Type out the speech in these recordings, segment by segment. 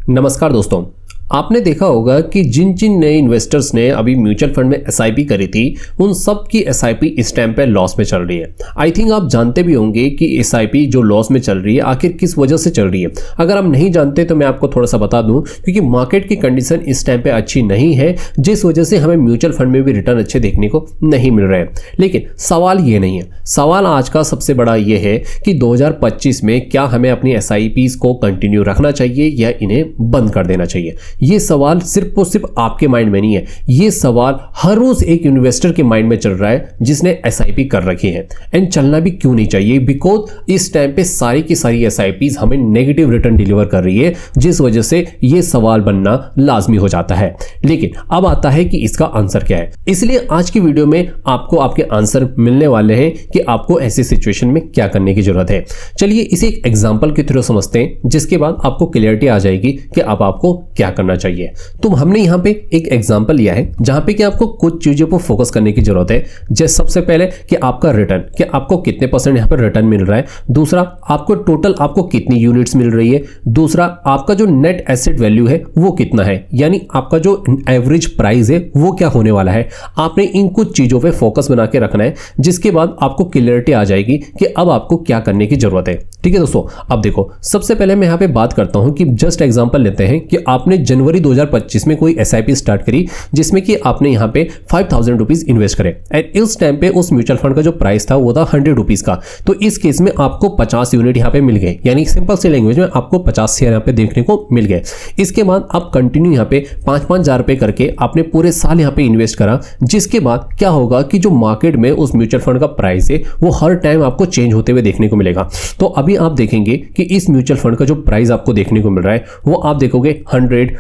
नमस्कार दोस्तों, आपने देखा होगा कि जिन जिन नए इन्वेस्टर्स ने अभी म्यूचुअल फंड में एसआईपी करी थी उन सब की एसआईपी इस टाइम पे लॉस में चल रही है। आई थिंक आप जानते भी होंगे कि एसआईपी जो लॉस में चल रही है आखिर किस वजह से चल रही है। अगर आप नहीं जानते तो मैं आपको थोड़ा सा बता दूं, क्योंकि मार्केट की कंडीशन इस टाइम पे अच्छी नहीं है, जिस वजह से हमें म्यूचुअल फंड में भी रिटर्न अच्छे देखने को नहीं मिल रहे हैं। लेकिन सवाल ये नहीं है, सवाल आज का सबसे बड़ा ये है कि 2025 में क्या हमें अपनी एसआईपीज को कंटिन्यू रखना चाहिए या इन्हें बंद कर देना चाहिए। ये सवाल सिर्फ और सिर्फ आपके माइंड में नहीं है, ये सवाल हर रोज एक इन्वेस्टर के माइंड में चल रहा है जिसने एसआईपी कर रखी है। एंड चलना भी क्यों नहीं चाहिए, बिकॉज इस टाइम पे सारी की सारी एसआईपीज हमें नेगेटिव रिटर्न डिलीवर कर रही है, जिस वजह से ये सवाल बनना लाजमी हो जाता है। लेकिन अब आता है कि इसका आंसर क्या है। इसलिए आज की वीडियो में आपको आपके आंसर मिलने वाले हैं कि आपको ऐसी सिचुएशन में क्या करने की जरूरत है। चलिए इसे एक एग्जांपल के थ्रू समझते हैं, जिसके बाद आपको क्लियरिटी आ जाएगी कि अब आपको क्या करना चाहिए। तो हमने यहां पे एक एग्जांपल लिया है जहां पे कि आपको कुछ चीजों पर फोकस करने की जरूरत है। जैसे सबसे पहले कि आपका रिटर्न, कि आपको कितने परसेंट यहां पर रिटर्न मिल रहा है। दूसरा, आपको टोटल आपको कितनी यूनिट्स मिल रही है। दूसरा, आपका जो नेट एसेट वैल्यू है वो कितना है, यानी आपका जो एवरेज प्राइस है वो क्या होने वाला है। आपने इन कुछ चीजों पे फोकस बना के रखना है, जिसके बाद आपको क्लियरिटी आ जाएगी कि अब आपको क्या करने की जरूरत है। ठीक है दोस्तों, अब देखो सबसे पहले मैं यहां पे बात करता हूं कि जस्ट एग्जांपल लेते हैं कि आपने जनवरी 2025 में कोई एसआईपी स्टार्ट करी, जिसमें कि आपने यहां पे 5000 रुपीज इन्वेस्ट करे। एंड इस टाइम पे उस म्यूचुअल फंड का जो प्राइस था वो था 100 रुपीज का। तो इस केस में आपको 50 यूनिट यहां पे मिल गए, यानी सिंपल सी लैंग्वेज में आपको 50 शेयर यहां पे देखने को मिल गए। इसके बाद आप कंटिन्यू यहां पे 5-5 हजार रुपए करके आपने पूरे साल यहां पे इन्वेस्ट करा, जिसके बाद क्या होगा कि जो मार्केट में उस म्यूचुअल फंड का प्राइस है वो हर टाइम आपको चेंज होते हुए देखने को मिलेगा। तो अभी आप देखेंगे कि इस म्यूचुअल फंड का जो प्राइस आपको देखने को मिल रहा है वो आप देखोगे 100,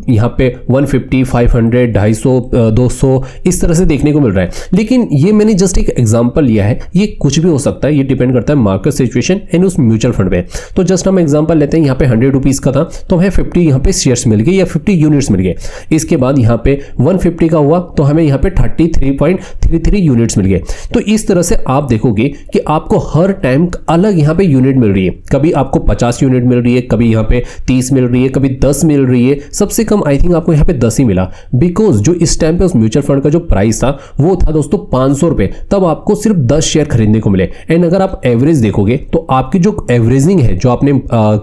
यहां पे 150, 500, 250, 200 इस तरह से देखने को मिल रहा है। लेकिन ये मैंने जस्ट एक एग्जांपल लिया है, ये कुछ भी हो सकता है, ये डिपेंड करता है मार्केट सिचुएशन एंड उस म्यूचुअल फंड पे। तो जस्ट हम एग्जांपल लेते हैं, यहाँ पे 100 रुपीज का था तो हमें 50 यहाँ पे शेयर्स मिल गए या 50 यूनिट्स मिल गए। इसके बाद यहाँ पे 150 का हुआ तो हमें यहाँ पे 33.33 यूनिट्स मिल गए। तो इस तरह से आप देखोगे कि आपको हर टाइम अलग यहाँ पे यूनिट मिल रही है। कभी आपको 50 यूनिट मिल रही है, कभी यहाँ पे 30 मिल रही है, कभी 10 मिल रही है। सबसे कम आई थिंक आपको यहाँ पे 10 ही मिला, बिकॉज जो इस टाइम पे उस म्यूचुअल फंड का जो प्राइस था वो था दोस्तों 500 रुपए, तब आपको सिर्फ 10 शेयर खरीदने को मिले। एंड अगर आप एवरेज देखोगे तो आपकी जो एवरेजिंग है, जो आपने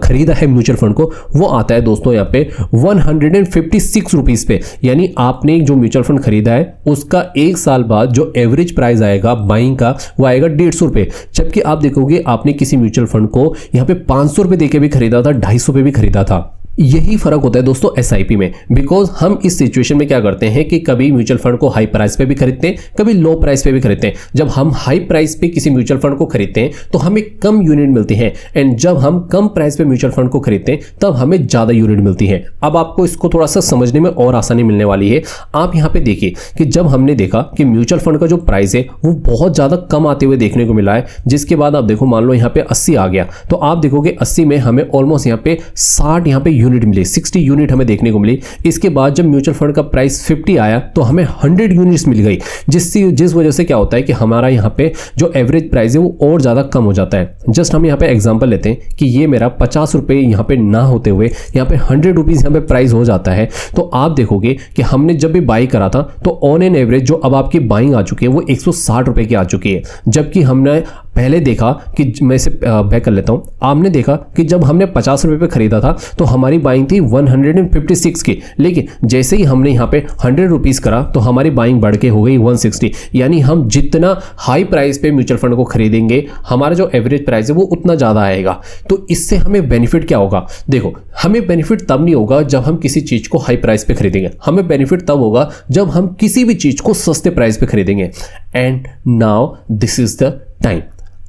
खरीदा है म्यूचुअल फंड को, वो आता है दोस्तों यहाँ पे 156 रुपीज पे। यानी आपने जो म्यूचुअल फंड खरीदा है उसका एक साल बाद जो एवरेज प्राइस आएगा बाइंग का वो आएगा 150 रुपए। जबकि आप देखोगे आपने किसी म्यूचुअल फंड को यहाँ पे 500 रुपए देके भी खरीदा था, 250 पे भी खरीदा था। यही फर्क होता है दोस्तों एसआईपी में, बिकॉज हम इस सिचुएशन में क्या करते हैं कि कभी म्यूचुअल फंड को हाई प्राइस पे भी खरीदते हैं, कभी लो प्राइस पे भी खरीदते हैं। जब हम हाई प्राइस पे किसी म्यूचुअल फंड को खरीदते हैं तो हमें कम यूनिट मिलती है, एंड जब हम कम प्राइस पे म्यूचुअल फंड को खरीदते हैं तब हमें ज्यादा यूनिट मिलती है। अब आपको इसको थोड़ा सा समझने में और आसानी मिलने वाली है। आप यहाँ पे देखिए कि जब हमने देखा कि म्यूचुअल फंड का जो प्राइस है वो बहुत ज्यादा कम आते हुए देखने को मिला है, जिसके बाद आप देखो मान लो यहाँ पे 80 आ गया, तो आप देखोगे 80 में हमें ऑलमोस्ट यहाँ पे 60 यहाँ पे यूनिट मिली, 60 यूनिट हमें देखने को मिली। इसके बाद जब म्यूचुअल फंड का प्राइस 50 आया तो हमें 100 यूनिट्स मिल गई, जिस वजह से क्या होता है कि हमारा यहाँ पे जो एवरेज प्राइस है वो और ज्यादा कम हो जाता है। जस्ट हम यहाँ पे एग्जांपल लेते हैं कि ये मेरा 50 रुपए यहाँ पे ना होते हुए यहाँ पे 100 रुपीज यहाँ पे प्राइस हो जाता है। तो आप देखोगे कि हमने जब भी बाई करा था तो ऑन एन एवरेज जो अब आपकी बाइंग आ चुकी है वो 160 रुपए की आ चुकी है। जबकि हमने पहले देखा कि मैं इसे बैक कर लेता हूं, आपने देखा कि जब हमने 50 रुपए पे खरीदा था तो हमारी बाइंग थी 156 की, लेकिन जैसे ही हमने यहाँ पे 100 रुपीज करा तो हमारी बाइंग बढ़ के हो गई 160। यानी हम जितना हाई प्राइस पे म्यूचुअल फंड को खरीदेंगे हमारा जो एवरेज प्राइस है वो उतना ज्यादा आएगा। तो इससे हमें बेनिफिट क्या होगा, देखो हमें बेनिफिट तब नहीं होगा जब हम किसी चीज को हाई प्राइस पे खरीदेंगे, हमें बेनिफिट तब होगा जब हम किसी भी चीज को सस्ते प्राइस पे खरीदेंगे। And now this is the time.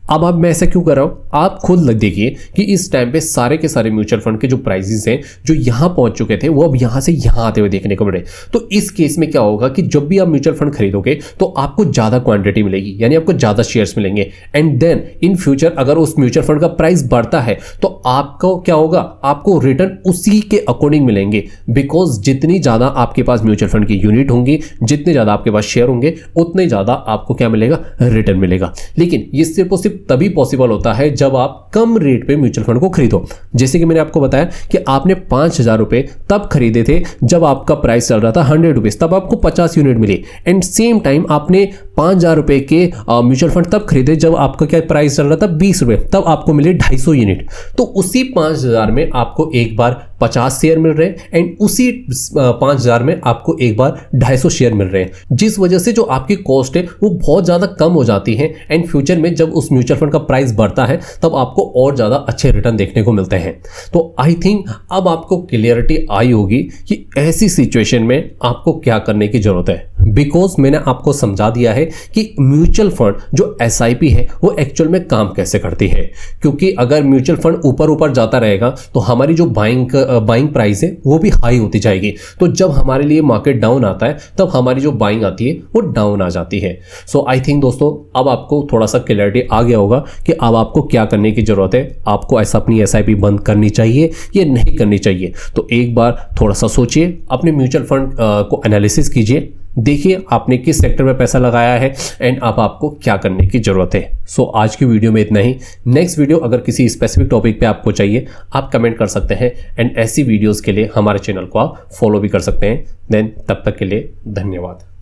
अब मैं ऐसा क्यों कर रहा हूं, आप खुद देखिए कि इस टाइम पे सारे के सारे म्यूचुअल फंड के जो प्राइसेस हैं जो यहां पहुंच चुके थे वो अब यहां से यहां आते हुए देखने को मिले। तो इस केस में क्या होगा कि जब भी आप म्यूचुअल फंड खरीदोगे तो आपको ज्यादा क्वांटिटी मिलेगी, यानी आपको ज्यादा शेयर्स मिलेंगे। एंड देन इन फ्यूचर अगर उस म्यूचुअल फंड का प्राइस बढ़ता है तो आपको क्या होगा, आपको रिटर्न उसी के अकॉर्डिंग मिलेंगे। बिकॉज जितनी ज्यादा आपके पास म्यूचुअल फंड की यूनिट होंगी, जितने ज्यादा आपके पास शेयर होंगे, उतने ज्यादा आपको क्या मिलेगा, रिटर्न मिलेगा। लेकिन ये सिर्फ और सिर्फ सिर्फ तभी पॉसिबल होता है जब आप कम रेट पे म्यूचुअल फंड को खरीदो। जैसे कि मैंने आपको बताया कि आपने 5,000 रुपए तब खरीदे थे जब आपका प्राइस चल रहा था 100 रुपीज, तब आपको 50 यूनिट मिली। एंड सेम टाइम आपने 5,000 रुपए के म्यूचुअल फंड तब खरीदे जब आपका क्या प्राइस चल रहा था 20 रुपए, तब आपको मिले 250 यूनिट। तो उसी 5,000 में आपको एक बार 50 शेयर मिल रहे हैं एंड उसी 5,000 में आपको एक बार 250 शेयर मिल रहे हैं, जिस वजह से जो आपकी कॉस्ट है वो बहुत ज़्यादा कम हो जाती है। एंड फ्यूचर में जब उस म्यूचुअल फंड का प्राइस बढ़ता है तब आपको और ज़्यादा अच्छे रिटर्न देखने को मिलते हैं। तो आई थिंक अब आपको क्लियरिटी आई होगी कि ऐसी सिचुएशन में आपको क्या करने की जरूरत है, बिकॉज मैंने आपको समझा दिया है कि म्यूचुअल फंड जो SIP है वो एक्चुअल में काम कैसे करती है। क्योंकि अगर म्यूचुअल फंड ऊपर ऊपर जाता रहेगा तो हमारी जो बाइंग प्राइस है वो भी हाई होती जाएगी। तो जब हमारे लिए मार्केट डाउन आता है तब हमारी जो बाइंग आती है वो डाउन आ जाती है। सो आई थिंक दोस्तों अब आपको थोड़ा सा क्लैरिटी आ गया होगा कि अब आपको क्या करने की जरूरत है। आपको ऐसा अपनी SIP बंद करनी चाहिए या नहीं करनी चाहिए। तो एक बार थोड़ा सा सोचिए, अपने म्यूचुअल फंड को एनालिसिस कीजिए, देखिए आपने किस सेक्टर में पैसा लगाया है एंड अब आपको क्या करने की जरूरत है। सो आज की वीडियो में इतना ही। नेक्स्ट वीडियो अगर किसी स्पेसिफिक टॉपिक पे आपको चाहिए आप कमेंट कर सकते हैं एंड ऐसी वीडियोस के लिए हमारे चैनल को आप फॉलो भी कर सकते हैं। देन तब तक के लिए धन्यवाद।